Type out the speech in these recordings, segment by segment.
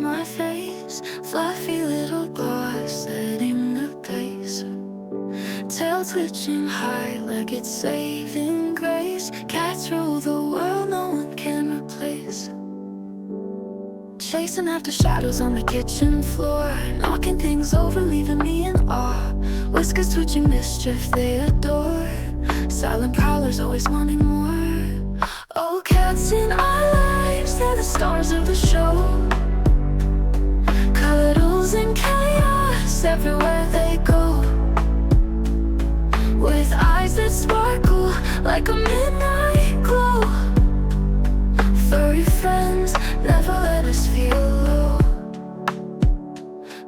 my face, fluffy little paws setting the pace. Tail twitching high like it's saving grace. Cats rule the world, no one can replace. Chasing after shadows on the kitchen floor, knocking things over, leaving me in awe. Whiskers twitching mischief they adore. Silent prowlers always wanting more. Oh, cats in our lives, they're the stars of the show. Cuddles and chaos everywhere they go. With eyes that sparkle like a midnight glow. Furry friends never let us feel low.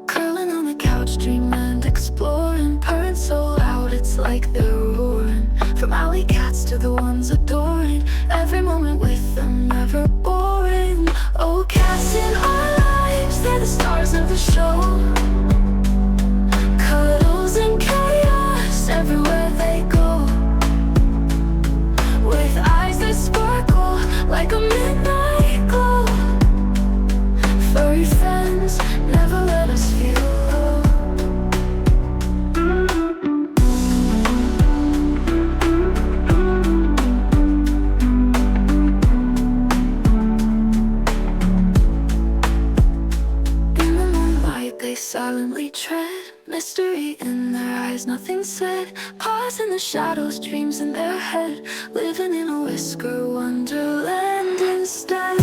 Curling on the couch, dream and exploring. Purring so loud it's like they're roaring. From alley cats to the ones adoring. Every moment with them never boring. Oh, cats in our lives, they're the stars of the show. Cuddles and chaos everywhere they go. With eyes that sparkle like a midnight glow. Furry friends never let us feel low. In the moonlight they silently tread, mystery in their eyes, nothing said. Paws in the shadows, dreams in their head. Living in a whisker wonderland instead.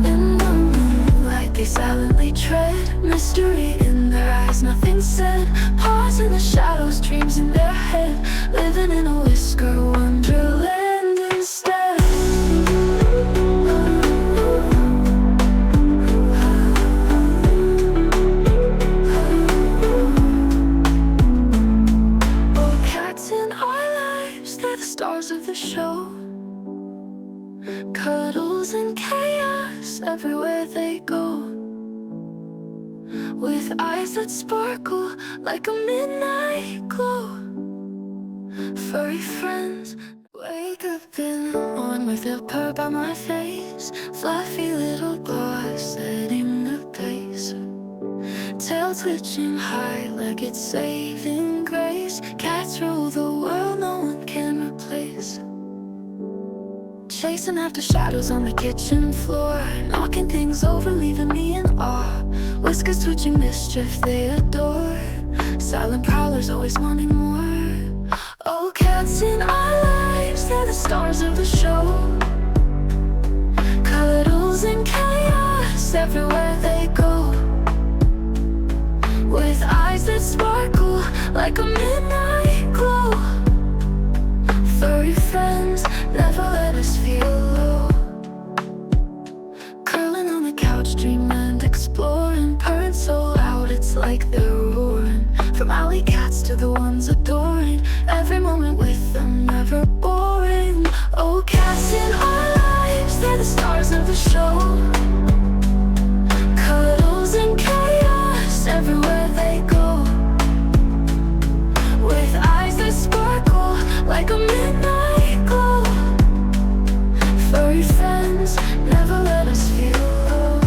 In the moonlight they silently tread, mystery in their eyes, nothing said. Paws in the shadows, dreams in their head. Living in a whisker wonderland instead. Oh, cats in our lives, they're the stars of the show. Cuddles and chaos everywhere they go. With eyes that sparkle like a midnight glow. Furry friends wake up in the morning with their purr by my face. Fluffy little paws setting the pace. Tail twitching high like it's saving grace. Cats rule the world, no one can replace. Chasing after shadows on the kitchen floor, knocking things over, leaving me in awe. Whiskers twitching mischief they adore. Silent prowlers always wanting more. Oh, cats in our lives, they're the stars of the show. Cuddles and chaos everywhere they go. With eyes that sparkle like a midnight glow. Furry friends never let us feel low. Curling on the couch, dream and exploring. Purring so loud it's like they're roaring. From alley cats to the ones adoring. Every moment with them never boring. Oh, cats in our lives, they're the stars of the show. Cuddles and chaos everywhere they go. With eyes that sparkle like a midnight glow. Furry friends never let us feel low.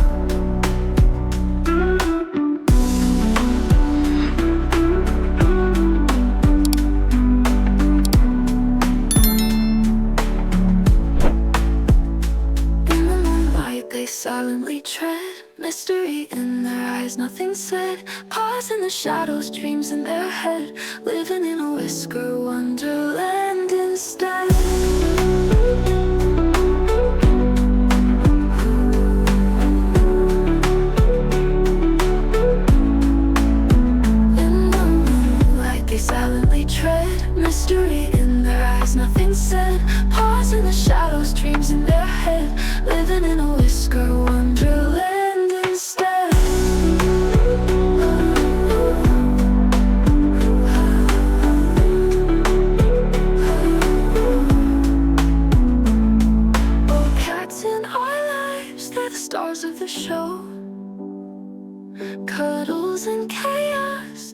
In the moonlight they silently tread, mystery in their eyes, nothing said. Paws in the shadows, dreams in their head. Living in a whisker wonderland instead. In the moonlight they silently tread, mystery in their eyes, nothing said. Paws in the shadows, dreams in their head. Living in a whisker wonderland instead. Oh, cats in our lives, they're the stars of the show. Cuddles and chaos.